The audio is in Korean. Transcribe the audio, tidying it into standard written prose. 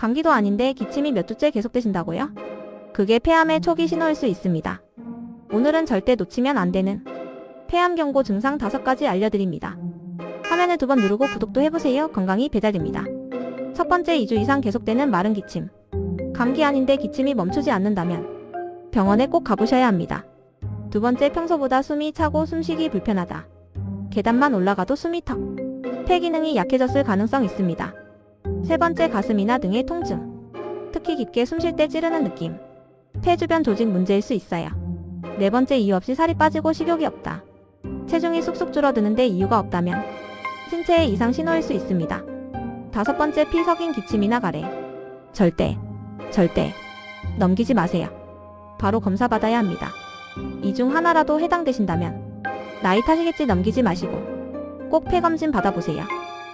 감기도 아닌데 기침이 몇 주째 계속되신다고요? 그게 폐암의 초기 신호일 수 있습니다. 오늘은 절대 놓치면 안 되는 폐암 경고 증상 5가지 알려드립니다. 화면을 2번 누르고 구독도 해보세요. 건강이 배달됩니다. 첫 번째, 2주 이상 계속되는 마른 기침. 감기 아닌데 기침이 멈추지 않는다면 병원에 꼭 가보셔야 합니다. 두 번째, 평소보다 숨이 차고 숨쉬기 불편하다. 계단만 올라가도 숨이 턱. 폐 기능이 약해졌을 가능성 있습니다. 세 번째, 가슴이나 등의 통증. 특히 깊게 숨 쉴 때 찌르는 느낌. 폐 주변 조직 문제일 수 있어요. 네 번째, 이유 없이 살이 빠지고 식욕이 없다. 체중이 쑥쑥 줄어드는데 이유가 없다면 신체의 이상 신호일 수 있습니다. 다섯 번째, 피 섞인 기침이나 가래. 절대 넘기지 마세요. 바로 검사 받아야 합니다. 이 중 하나라도 해당되신다면 나이 탓이겠지 넘기지 마시고 꼭 폐 검진 받아보세요.